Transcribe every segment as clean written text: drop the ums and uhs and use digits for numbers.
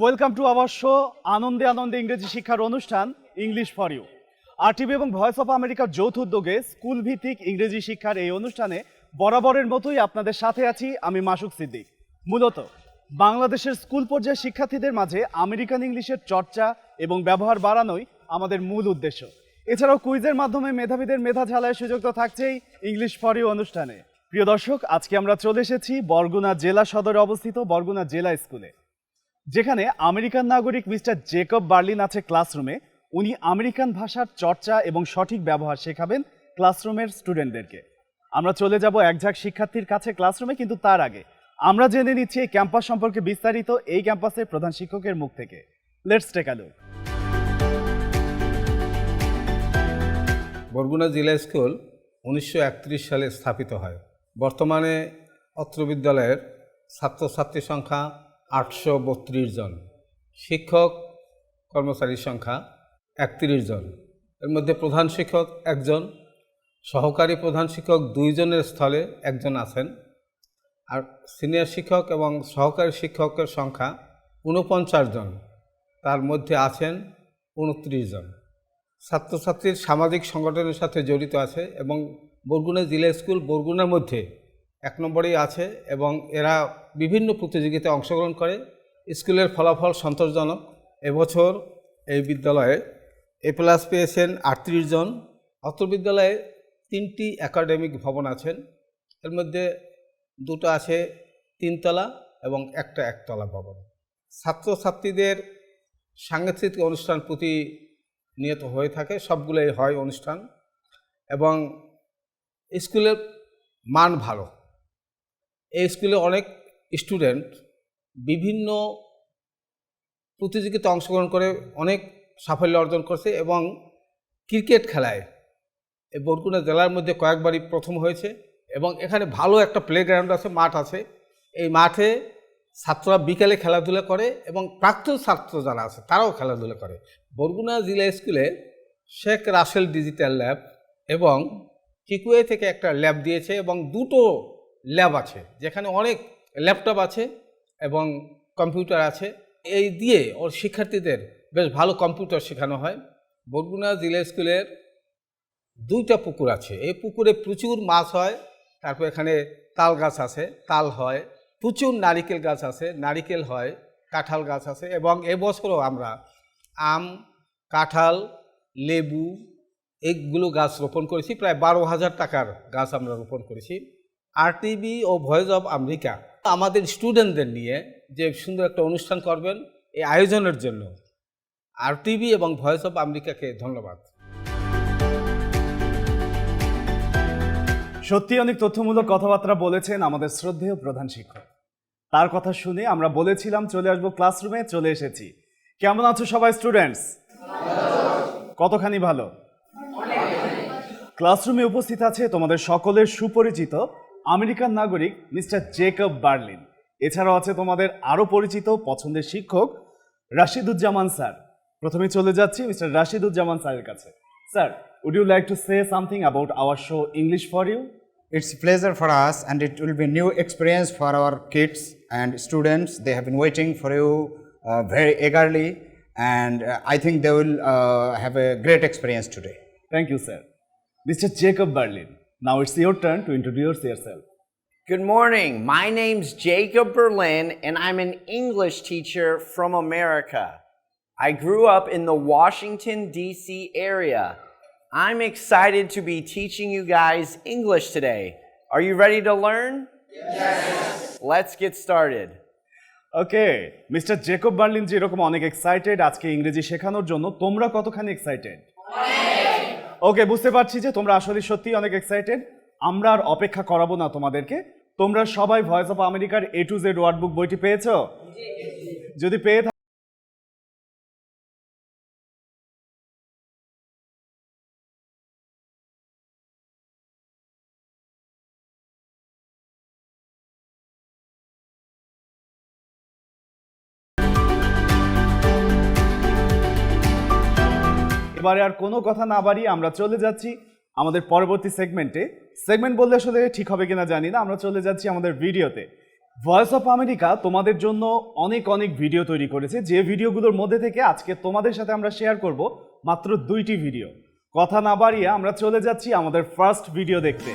Welcome to our show আনন্দে আনন্দে ইংরেজি শিক্ষার অনুষ্ঠান ইংলিশ ফর ইউ। RTV এবং ভয়েস অফ আমেরিকার যৌথ উদ্যোগে স্কুল ভিত্তিক ইংরেজি শিক্ষার এই অনুষ্ঠানে বরাবরের মতোই আপনাদের সাথে আছি আমি মাসুক সিদ্দিক। মূলত বাংলাদেশের স্কুল পর্যায়ের শিক্ষার্থীদের মাঝে আমেরিকান ইংলিশের চর্চা এবং ব্যবহার বাড়ানোই আমাদের মূল উদ্দেশ্য। এছাড়াও কুইজের মাধ্যমে মেধাবীদের মেধা ঝালার সুযোগ তো থাকছেই ইংলিশ ফর ইউ অনুষ্ঠানে। প্রিয় দর্শক, আজকে আমরা চলে এসেছি বরগুনা জেলা সদরে অবস্থিত বরগুনা জেলা স্কুলে, যেখানে আমেরিকান নাগরিক মিস্টার জেকব বার্লিন আছে ক্লাসরুমে। উনি আমেরিকান ভাষার চর্চা এবং সঠিক ব্যবহার শেখাবেন ক্লাসরুমের স্টুডেন্টদেরকে। আমরা চলে যাব এক ঝাঁক শিক্ষার্থীর কাছে ক্লাসরুমে, কিন্তু তার আগে আমরা জেনে নিচ্ছি এই ক্যাম্পাস সম্পর্কে বিস্তারিত এই ক্যাম্পাসের প্রধান শিক্ষকের মুখ থেকে। Let's take a look. Barguna জেলা স্কুল 1931 সালে স্থাপিত হয়। বর্তমানে অত্র বিদ্যালয়ের ছাত্রছাত্রীর সংখ্যা 832 জন, শিক্ষক কর্মচারীর সংখ্যা 31 জন। এর মধ্যে প্রধান শিক্ষক 1 জন, সহকারী প্রধান শিক্ষক 2 জনের স্থলে 1 জন আছেন, আর সিনিয়র শিক্ষক এবং সহকারী শিক্ষকের সংখ্যা 49 জন, তার মধ্যে আছেন 29 জন। ছাত্রছাত্রীর সামাজিক সংগঠনের সাথে জড়িত আছে এবং বরগুনা জেলা স্কুল বরগুনার মধ্যে 1 নম্বরেই আছে এবং এরা বিভিন্ন প্রতিযোগিতায় অংশগ্রহণ করে। স্কুলের ফলাফল সন্তোষজনক। এবছর এই বিদ্যালয়ে A+ পেয়েছেন 38 জন। অত্র বিদ্যালয়ে 3টি একাডেমিক ভবন আছেন, এর মধ্যে 2টো আছে 3 তলা এবং 1টা 1 তলা ভবন। ছাত্রছাত্রীদের সাংস্কৃতিক অনুষ্ঠান প্রতিনিয়ত হয়ে থাকে, সবগুলোই হয় অনুষ্ঠান, এবং স্কুলের মান ভালো। এই স্কুলে অনেক স্টুডেন্ট বিভিন্ন প্রতিযোগিতা অংশগ্রহণ করে অনেক সাফল্য অর্জন করছে এবং ক্রিকেট খেলায় এই বরগুনা জেলার মধ্যে কয়েকবারই প্রথম হয়েছে। এবং এখানে ভালো একটা প্লেগ্রাউন্ড আছে, মাঠ আছে। এই মাঠে ছাত্ররা বিকেলে খেলাধুলা করে এবং প্রাক্তন ছাত্র যারা আছে তারাও খেলাধুলা করে। বরগুনা জেলা স্কুলে শেখ রাসেল ডিজিটাল ল্যাব এবং কিকুয়ে থেকে একটা ল্যাব দিয়েছে এবং 2টো ল্যাব আছে যেখানে অনেক ল্যাপটপ আছে এবং কম্পিউটার আছে। এই দিয়ে ওর শিক্ষার্থীদের বেশ ভালো কম্পিউটার শেখানো হয়। বরগুনা জেলা স্কুলের 2টা পুকুর আছে, এই পুকুরে প্রচুর মাছ হয়। তারপর এখানে তাল গাছ আছে, তাল হয়। প্রচুর নারিকেল গাছ আছে, নারিকেল হয়। কাঁঠাল গাছ আছে এবং এবছরও আমরা আম, কাঁঠাল, লেবু এইগুলো গাছ রোপণ করেছি। প্রায় 12,000 টাকার গাছ আমরা রোপণ করেছি। RTV ও ভয়েস অফ আমেরিকা আমাদের স্টুডেন্টদের নিয়ে যে সুন্দর একটা অনুষ্ঠান করবেন, এই আয়োজনের জন্য RTV এবং ভয়েস অফ আমেরিকাকে ধন্যবাদ। সত্যি অনেক তথ্যমূলক কথাবার্তা বলেছেন আমাদের শ্রদ্ধেয় প্রধান শিক্ষক। তার কথা শুনে আমরা বলেছিলাম চলে আসবো ক্লাসরুমে, চলে এসেছি। কেমন আছো সবাই স্টুডেন্টস? কতখানি ভালো? ক্লাসরুমে উপস্থিত আছে তোমাদের সকলের সুপরিচিত আমেরিকান নাগরিক মিস্টার জেকব বার্লিন। এছাড়াও আছে তোমাদের আরও পরিচিত পছন্দের শিক্ষক রাশিদুজ্জামান স্যার। প্রথমে চলে যাচ্ছি মিস্টার রাশিদুজ্জামান স্যারের কাছে। Sir, would you like to say something about our show English for You? It's a pleasure for us, and it will be new experience for our kids and students. They have been waiting for you very eagerly, and I think they will have a great experience today. Thank you, sir. Mr. Jacob Berlin, now it's your turn to introduce yourself. Good morning. My name's Jacob Berlin, and I'm an English teacher from America. I grew up in the Washington, D.C. area. I'm excited to be teaching you guys English today. Are you ready to learn? Yes. Let's get started. Okay, Mr. Jacob Berlin জি এরকম অনেক excited আজকে ইংরেজি শেখানোর জন্য। তোমরা কতখানি excited? ওকে, বুঝতে পারছি যে তোমরা আসলে সত্যি অনেক এক্সাইটেড। আমরা আর অপেক্ষা করাবো না তোমাদেরকে। তোমরা সবাই ভয়েস অফ আমেরিকার A to Z ওয়ার্ডবুক বইটি পেয়েছো? যদি পেয়ে এবারে আর কোনো কথা না বাড়িয়ে আমরা চলে যাচ্ছি আমাদের পরবর্তী সেগমেন্টে। সেগমেন্ট বললে আসলে ঠিক হবে কিনা জানি না। আমরা চলে যাচ্ছি আমাদের ভিডিওতে, ভয়েস অফ আমেরিকা তোমাদের জন্য অনেক অনেক ভিডিও তৈরি করেছে, যে ভিডিওগুলোর মধ্যে থেকে আজকে তোমাদের সাথে আমরা শেয়ার করব মাত্র 2টি ভিডিও। কথা না বাড়িয়ে আমরা চলে যাচ্ছি আমাদের ফার্স্ট ভিডিও দেখতে।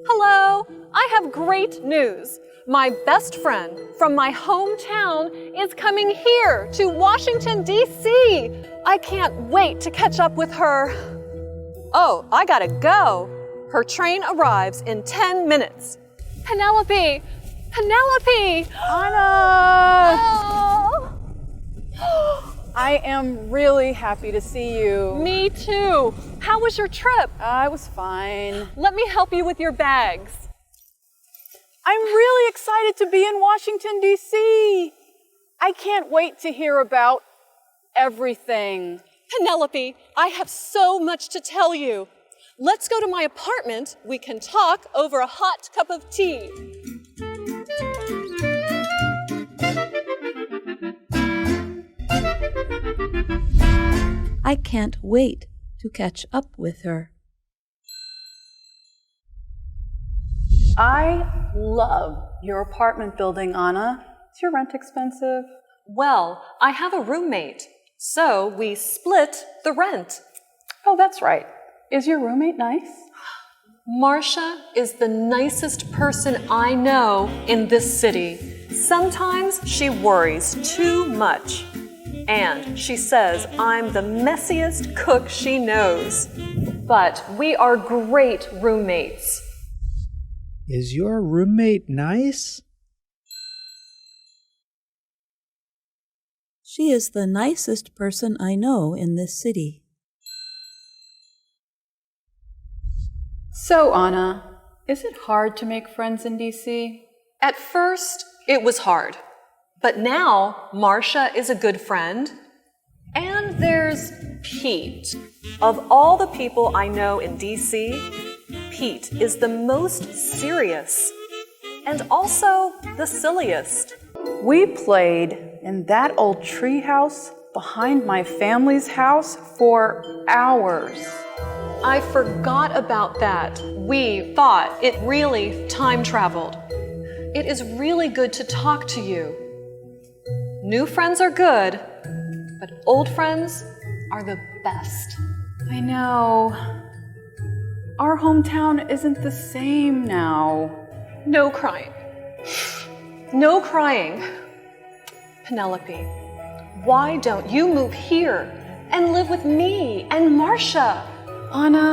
Hello, I have great news. My best friend from my hometown is coming here to Washington, D.C. I can't wait to catch up with her. Oh, I gotta go. Her train arrives in 10 minutes. Penelope! Penelope! Anna! Oh. I am really happy to see you. Me too. How was your trip? I was fine. Let me help you with your bags. I'm really excited to be in Washington, D.C. I can't wait to hear about everything. Penelope, I have so much to tell you. Let's go to my apartment. We can talk over a hot cup of tea. I can't wait to catch up with her. I love your apartment building, Anna. Is your rent expensive? Well, I have a roommate, so we split the rent. Oh, that's right. Is your roommate nice? Marcia is the nicest person I know in this city. Sometimes she worries too much. And she says I'm the messiest cook she knows. But we are great roommates. Is your roommate nice? She is the nicest person I know in this city. So, Anna, is it hard to make friends in D.C.? At first, it was hard. But now, Marcia is a good friend. And there's Pete. Of all the people I know in D.C., Pete is the most serious and also the silliest. We played in that old treehouse behind my family's house for hours. I forgot about that. We thought it really time traveled. It is really good to talk to you. New friends are good, but old friends are the best. I know. Our hometown isn't the same now. No crying. No crying. Penelope, why don't you move here and live with me and Marcia? Anna,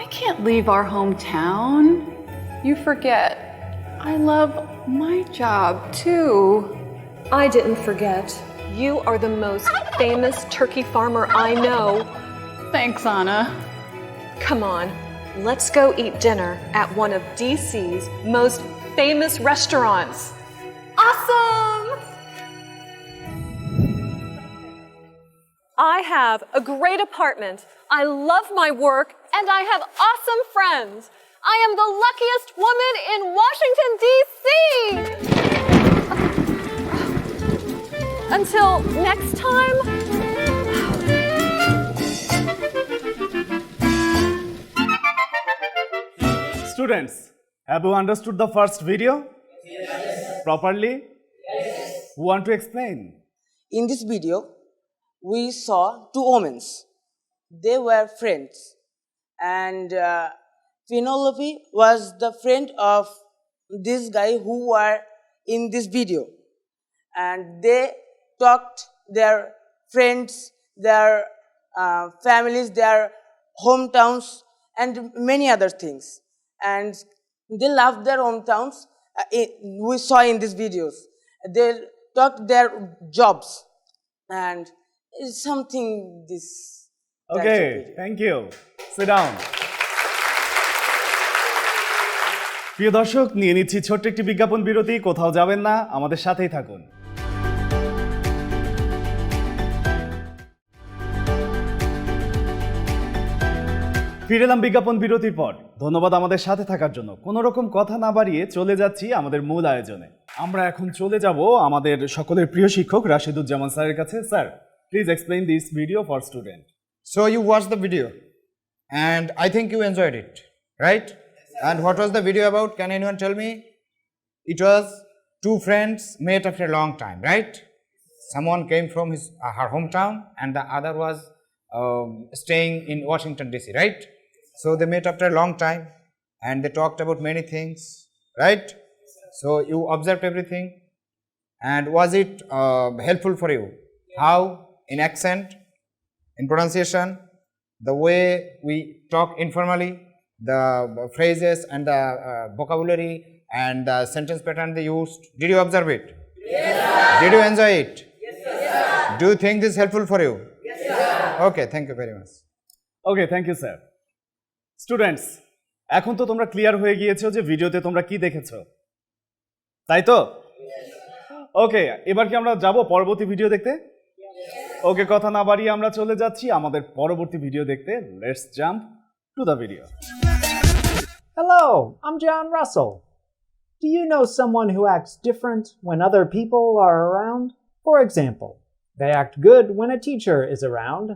I can't leave our hometown. You forget. I love my job too. I didn't forget. You are the most famous turkey farmer I know. Thanks, Anna. Come on, let's go eat dinner at one of DC's most famous restaurants. Awesome! I have a great apartment. I love my work, and I have awesome friends. I am the luckiest woman in Washington, D.C. Until next time. Students, have you understood the first video? Yes. Properly? Yes. Who want to explain? In this video, we saw two omens. They were friends, and Penelope was the friend of this guy who were in this video, and they talked their friends, their families, their hometowns, and many other things. And they loved their hometowns. We saw in these videos. They talked their jobs, and it's something this. Okay, thank you. Sit down. প্রিয় দর্শক, নিয়ে নিচ্ছি ছোট্ট একটি বিজ্ঞাপন বিরতি। কোথাও যাবেন না, আমাদের সাথেই থাকুন। ফিরে এলাম বিজ্ঞাপন বিরতির পর। ধন্যবাদ আমাদের সাথে থাকার জন্য। কোনো রকম কথা না বাড়িয়ে চলে যাচ্ছি আমাদের মূল আয়োজনে। আমরা এখন চলে যাব আমাদের সকলের প্রিয় শিক্ষক রাশিদুজ্জামান স্যারের কাছে। Sir, please explain this video for student. So you watched the video. and I think you enjoyed it, right? And what was the video about? Can anyone tell me? It was two friends met after a long time, right? Someone came from her hometown and the other was staying in Washington DC, right? So they met after a long time and they talked about many things, right? So you observed everything, and was it helpful for you? How? In accent, in pronunciation, the way we talk informally, the phrases and the vocabulary and the sentence pattern they used. Did you observe it? Yes, sir. Did you enjoy it? Yes, sir. Do you think this is helpful for you? Yes, sir. Okay, thank you very much. Okay, thank you sir. Students, এখন তো তোমরা clear হয়ে গিয়েছো যে ভিডিওতে তোমরা কি দেখেছো, তাই তো? ওকে, এবার কি আমরা যাব পরবর্তী ভিডিও দেখতে? ওকে, কথা না বাড়িয়ে আমরা চলে যাচ্ছি আমাদের পরবর্তী ভিডিও দেখতে। Let's jump to the video. Hello, I'm John Russell. Do you know someone who acts different when other people are around? For example, they act good when a teacher is around,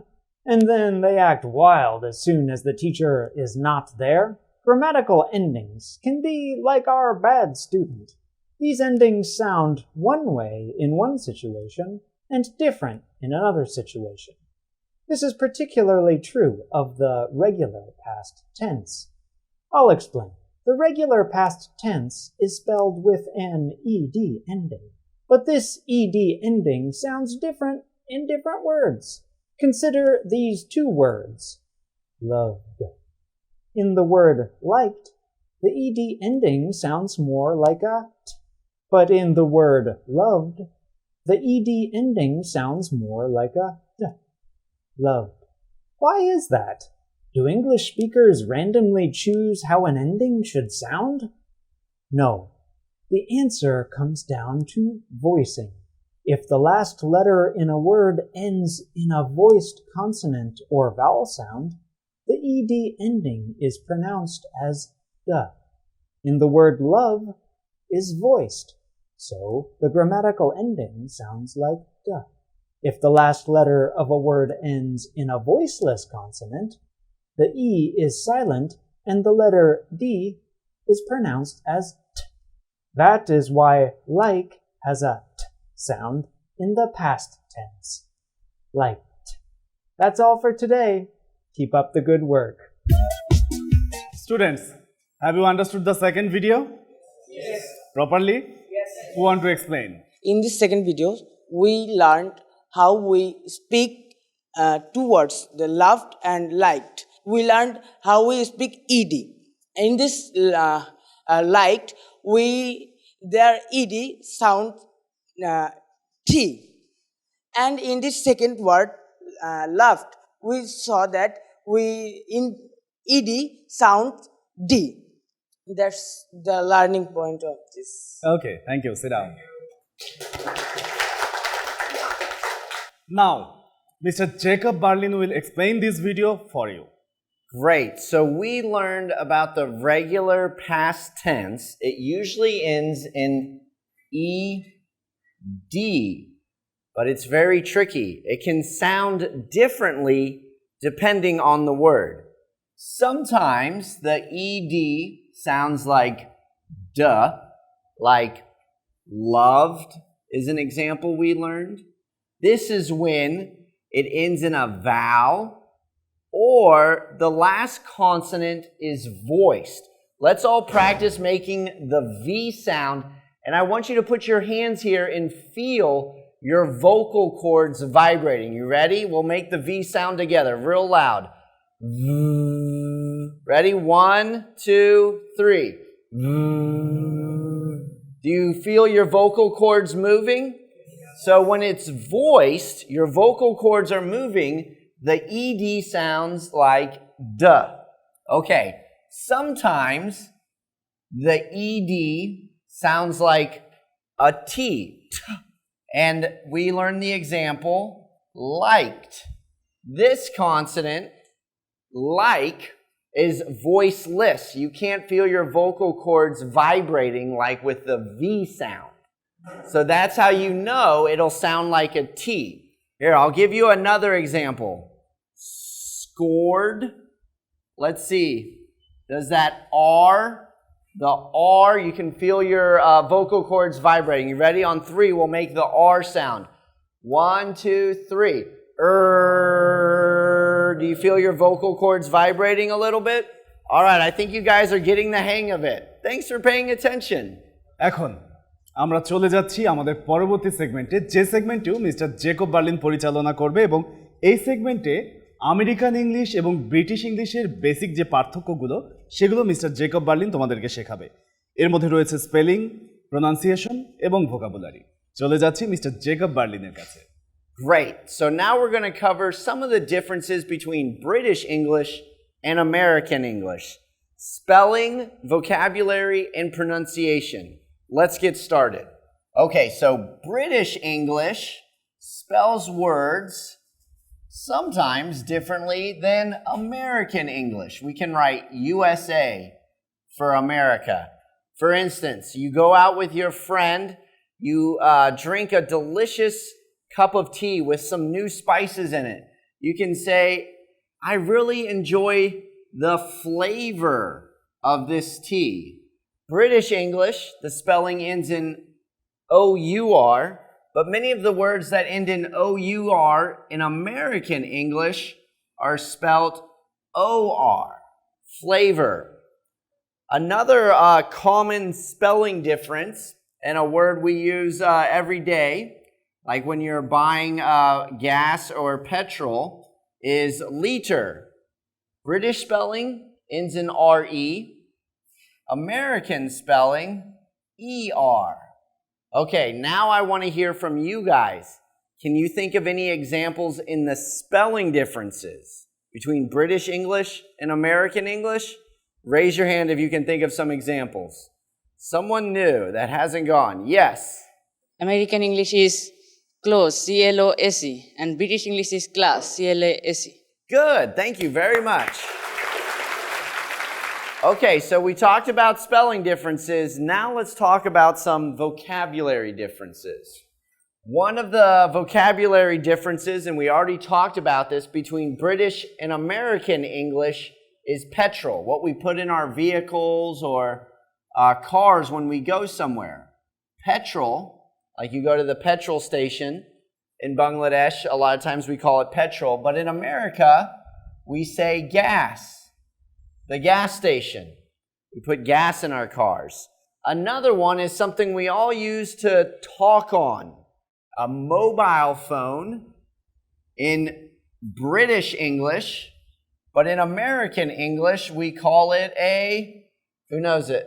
and then they act wild as soon as the teacher is not there. Grammatical endings can be like our bad student. These endings sound one way in one situation and different in another situation. This is particularly true of the regular past tense. I'll explain. The regular past tense is spelled with an ed ending, but this ed ending sounds different in different words. Consider these two words, loved. In the word liked, the ed ending sounds more like a t, but in the word loved, the ed ending sounds more like a d, loved. Why is that? Do English speakers randomly choose how an ending should sound? No. The answer comes down to voicing. If the last letter in a word ends in a voiced consonant or vowel sound, the ed ending is pronounced as d. In the word love is voiced, so the grammatical ending sounds like d. If the last letter of a word ends in a voiceless consonant, the E is silent and the letter D is pronounced as T. That is why like has a T sound in the past tense. Liked. That's all for today. Keep up the good work. Students, have you understood the second video? Yes. Properly? Yes. Who want to explain? In this second video, we learned how we speak two words, the loved and liked. We learned how we speak ed. In this liked, their ed sound t. And in this second word, loved, we saw that in ed sound d. That's the learning point of this. Okay, thank you. Sit down. Now, Mr. Jacob Berlin will explain this video for you. Great. So we learned about the regular past tense. It usually ends in ed, but it's very tricky. It can sound differently depending on the word. Sometimes the ed sounds like duh, like loved is an example we learned. This is when it ends in a vowel or the last consonant is voiced. Let's all practice making the V sound, and I want you to put your hands here and feel your vocal cords vibrating. You ready? We'll make the V sound together, real loud. Ready? 1, 2, 3. Do you feel your vocal cords moving? So when it's voiced, your vocal cords are moving, the ed sounds like duh. Okay, sometimes the ed sounds like a t. And we learned the example, liked. This consonant, like, is voiceless. You can't feel your vocal cords vibrating like with the V sound. So that's how you know it'll sound like a T. Here, I'll give you another example. Scored, Let's see. Does that R, the R, you can feel your vocal cords vibrating. You ready? On 3, we'll make the R sound. 1, 2, 3. Do you feel your vocal cords vibrating a little bit? All right, I think you guys are getting the hang of it. Thanks for paying attention. এখন আমরা চলে যাচ্ছি আমাদের পরবর্তী সেগমেন্টে, যে সেগমেন্টটিও mister Jacob Berlin পরিচালনা করবে, এবং এই সেগমেন্টে আমেরিকান ইংলিশ এবং ব্রিটিশ ইংলিশের বেসিক যে পার্থক্যগুলো সেগুলো মিস্টার জেকব বার্লিন তোমাদেরকে শেখাবে। এর মধ্যে রয়েছে স্পেলিং, প্রোনাউন্সিয়েশন এবং ভোকাবুলারি। চলে যাচ্ছি মিস্টার জেকব বার্লিনের কাছে। Great. So now we're going to cover some of the differences between British English and American English. Spelling, vocabulary, and pronunciation. Let's get started. Okay, so British English spells words sometimes differently than American English. We can write USA for America. For instance, you go out with your friend, you drink a delicious cup of tea with some new spices in it. You can say, I really enjoy the flavor of this tea. British English, the spelling ends in O-U-R, but many of the words that end in O-U-R in American English are spelled O-R, flavor. Another common spelling difference, and a word we use every day, like when you're buying gas or petrol, is liter. British spelling ends in R-E. American spelling, E-R. Okay, now I want to hear from you guys. Can you think of any examples in the spelling differences between British English and American English? Raise your hand if you can think of some examples. Someone new that hasn't gone. Yes. American English is close, C-L-O-S-E, and British English is class, C-L-A-S-E. Good. Thank you very much. Okay, so we talked about spelling differences. Now let's talk about some vocabulary differences. One of the vocabulary differences, and we already talked about this, between British and American English is petrol, what we put in our vehicles or cars when we go somewhere. Petrol, like you go to the petrol station in Bangladesh, a lot of times we call it petrol, but in America, we say gas. The gas station. We put gas in our cars. Another one is something we all use to talk on. A mobile phone in British English, but in American English, we call it a, who knows it?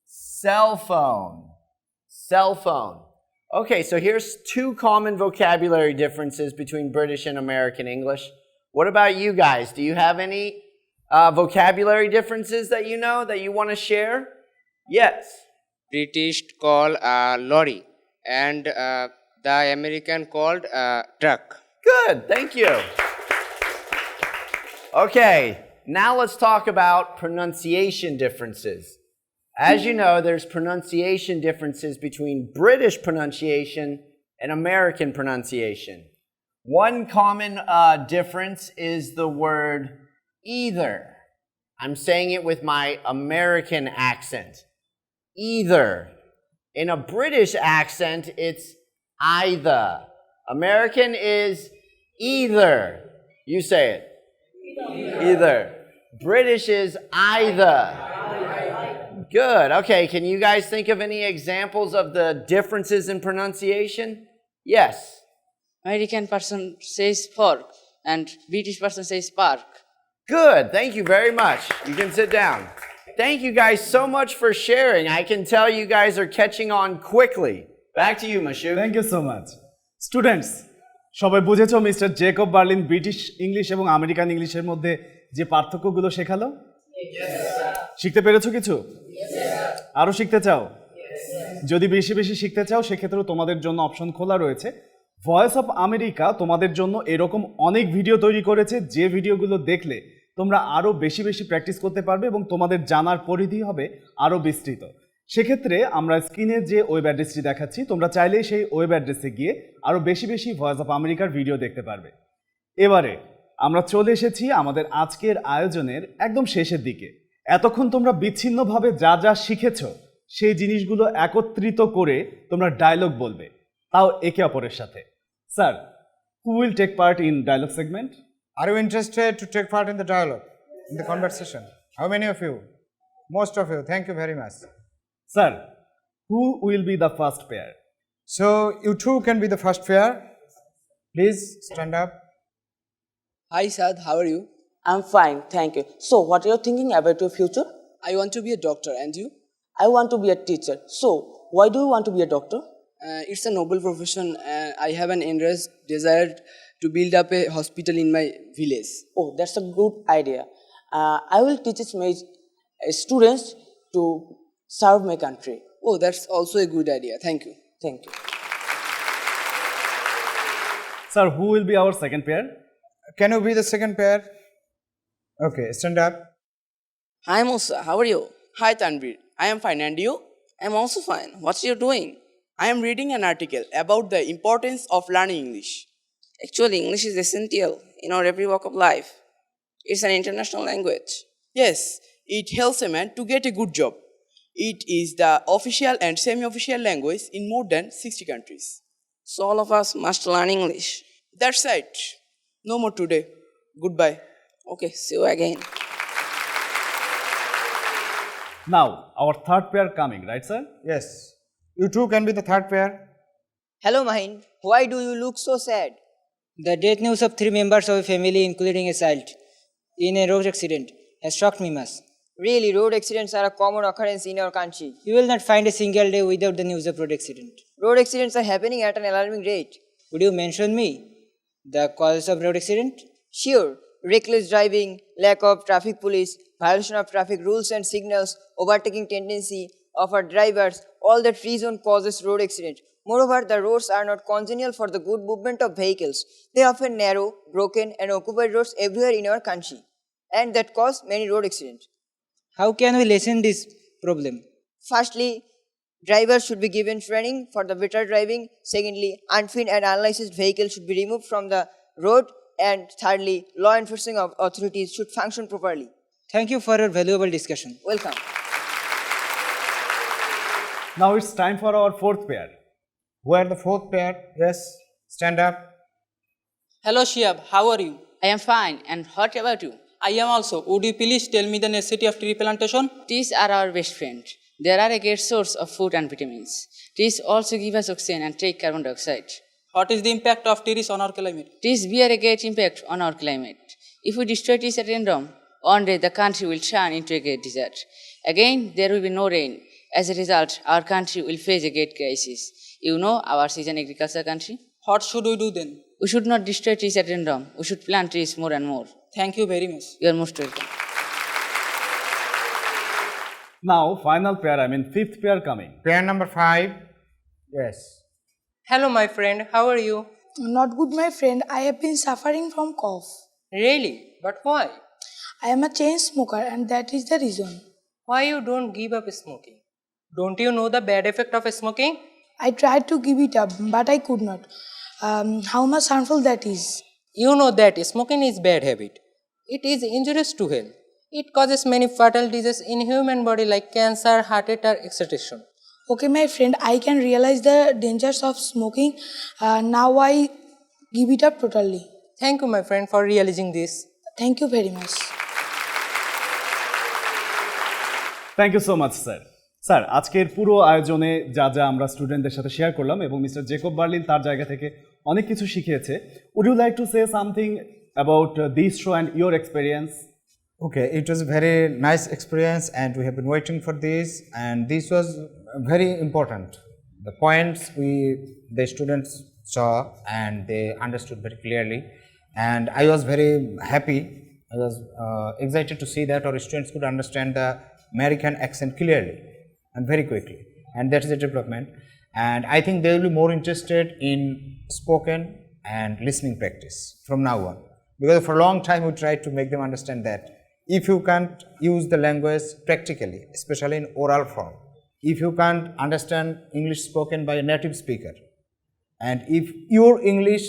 Cell phone. Cell phone. Okay, so here's 2 common vocabulary differences between British and American English. What about you guys? Do you have any vocabulary differences that you know that you want to share? Yes. British call lorry and the American called truck. Good, thank you. Okay, now let's talk about pronunciation differences. As you know, there's pronunciation differences between British pronunciation and American pronunciation. One common difference is the word either. I'm saying it with my American accent. Either. In a British accent, it's either. American is either. You say it. Either. British is either. Good. Okay, can you guys think of any examples of the differences in pronunciation? Yes. American person says fork and British person says park. Good. Thank you very much. You can sit down. Thank you guys so much for sharing. I can tell you guys are catching on quickly. Back to you, Mashu. Thank you so much. Students, সবাই বুঝেছো Mister Jacob Berlin British English এবং American ইংলিশের মধ্যে যে পার্থক্যগুলো শেখালো? শিখতে পেরেছো কিছু? আরো শিখতে চাও? যদি বেশি বেশি শিখতে চাও সেক্ষেত্রে তোমাদের জন্য অপশন খোলা রয়েছে। ভয়েস অফ আমেরিকা তোমাদের জন্য এরকম অনেক ভিডিও তৈরি করেছে, যে ভিডিওগুলো দেখলে তোমরা আরো বেশি বেশি প্র্যাকটিস করতে পারবে এবং তোমাদের জানার পরিধি হবে আরো বিস্তৃত। সেক্ষেত্রে আমরা স্ক্রিনে যে ওয়েব অ্যাড্রেসটি দেখাচ্ছি, তোমরা চাইলেই সেই ওয়েব অ্যাড্রেসে গিয়ে আরো বেশি বেশি ভয়েস অফ আমেরিকার ভিডিও দেখতে পারবে। এবারে আমরা চলে এসেছি আমাদের আজকের আয়োজনের একদম শেষের দিকে। এতক্ষণ তোমরা বিচ্ছিন্নভাবে যা যা শিখেছো সেই জিনিসগুলো একত্রিত করে তোমরা ডায়লগ বলবে, তাও একে অপরের সাথে। Sir, who will take part in dialogue segment? Are you interested to take part in the dialogue, in the conversation? How many of you? Most of you. Thank you very much. Sir, who will be the first pair? So you two can be the first pair. Please stand up. Hi Sad, how are you? I'm fine, thank you. So, what are you thinking about your future? I want to be a doctor, and you? I want to be a teacher. So, why do you want to be a doctor? It's a noble profession, and I have an interest, desire to build up a hospital in my village. Oh, that's a good idea. I will teach my students to serve my country. Oh, that's also a good idea. Thank you. Thank you. Sir, who will be our second pair? Can you be the second pair? Okay, stand up. Hi Musa, how are you? Hi Tanvir, I am fine, and you? I am also fine. What's you doing? I am reading an article about the importance of learning English. Actually, English is essential in our every walk of life. It's an international language. Yes, it helps a man to get a good job. It is the official and semi-official language in more than 60 countries. So all of us must learn English. That's right. No more today. Goodbye. Okay, see you again. Now, our third pair coming, right, sir? Yes. You two can be the third pair. Hello Mahin, why do you look so sad? The death news of 3 members of a family, including a child, in a road accident has shocked me much. Really, road accidents are a common occurrence in our country. You will not find a single day without the news of road accident. Road accidents are happening at an alarming rate. Would you mention me the causes of road accident? Sure, reckless driving, lack of traffic police, violation of traffic rules and signals, overtaking tendency of our drivers, all that reason causes road accident. Moreover, the roads are not congenial for the good movement of vehicles. They often narrow, broken and occupied roads everywhere in our country, and that cause many road accidents. How can we lessen this problem? Firstly, drivers should be given training for the better driving. Secondly, unfit and unlicensed vehicles should be removed from the road. And thirdly, law enforcement authorities should function properly. Thank you for your valuable discussion. Welcome. Now it's time for our fourth pair. Who are the fourth pair? Yes. Stand up. Hello Shiab, how are you? I am fine, and what about you? I am also. Would you please tell me the necessity of tree plantation? Trees are our best friend. They are a great source of food and vitamins. Trees also give us oxygen and take carbon dioxide. What is the impact of trees on our climate? Trees bear a great impact on our climate. If we destroy trees at random, one day the country will turn into a great desert. Again, there will be no rain. As a result, our country will face a great crisis. You know, ours is an agricultural country. What should we do then? We should not destroy trees at random. We should plant trees more and more. Thank you very much. You are most welcome. Now, final pair, fifth pair coming. Pair number 5. Yes. Hello my friend, how are you? Not good, my friend. I have been suffering from cough. Really? But why? I am a chain smoker, and that is the reason. Why you don't give up smoking? Don't you know the bad effect of smoking? I tried to give it up, but I could not. How much harmful that is? You know that smoking is bad habit. It is injurious to health. It causes many fatal diseases in human body like cancer, heart attack, etc. Okay, my friend, I can realize the dangers of smoking. Now I give it up totally. Thank you, my friend, for realizing this. Thank you very much. Thank you so much sir. Sir, আজকের পুরো আয়োজনে যা যা আমরা স্টুডেন্টদের সাথে share করলাম এবং মিস্টার জেকব বার্লিন তার জায়গা থেকে অনেক কিছু শিখিয়েছে। Would you like to say something about this show and your experience? Okay, it was a very nice experience and we have been waiting for this, and this was very important. The points the students saw and they understood very clearly, and I was very happy. I was excited to see that our students could understand the American accent clearly and very quickly, and that is a development. And I think they will be more interested in spoken and listening practice from now on, because for a long time we tried to make them understand that if you can't use the language practically, especially in oral form, if you can't understand English spoken by a native speaker, and if your English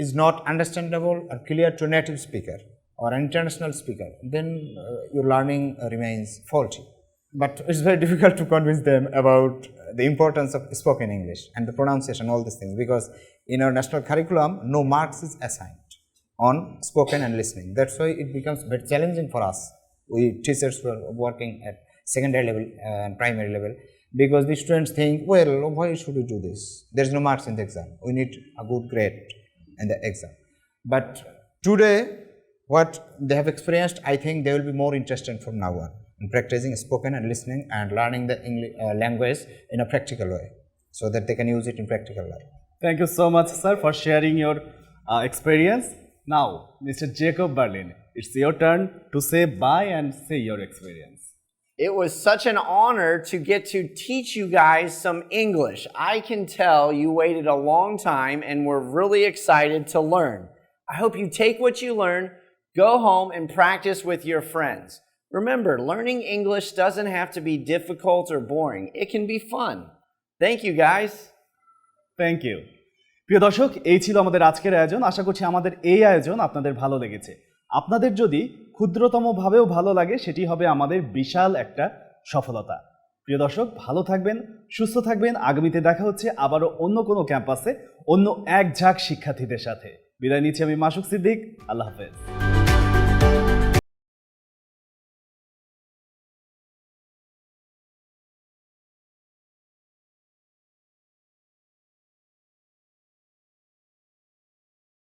is not understandable or clear to a native speaker or an international speaker, then your learning remains faulty. But it's very difficult to convince them about the importance of spoken English and the pronunciation, all these things, because in our national curriculum, no marks is assigned on spoken and listening. That's why it becomes very challenging for us, we teachers who are working at secondary level and primary level, because the students think, well, why should we do this? There's no marks in the exam. We need a good grade in the exam. But today, what they have experienced, I think they will be more interested from now on in practicing spoken and listening and learning the English language in a practical way, so that they can use it in practical life. Thank you so much, sir, for sharing your experience. Now, Mr. Jacob Berlin, it's your turn to say bye and say your experience. It was such an honor to get to teach you guys some English. I can tell you waited a long time and were really excited to learn. I hope you take what you learn, go home and practice with your friends. Remember, learning English doesn't have to be difficult or boring. It can be fun. Thank you, guys. Thank you. প্রিয় দর্শক, এই ছিল আমাদের আজকের আয়োজন। আশা করছি আমাদের এই আয়োজন আপনাদের ভালো লেগেছে। আপনাদের যদি ক্ষুদ্রতম ভাবেও ভালো লাগে, সেটি হবে আমাদের বিশাল একটা সফলতা। প্রিয় দর্শক, ভালো থাকবেন, সুস্থ থাকবেন। আগামীতে দেখা হচ্ছে আবারও অন্য কোনো ক্যাম্পাসে অন্য এক ঝাঁক শিক্ষার্থীদের সাথে। বিদায় নিচ্ছি আমি মাসুক সিদ্দিক। আল্লাহ হাফেজ।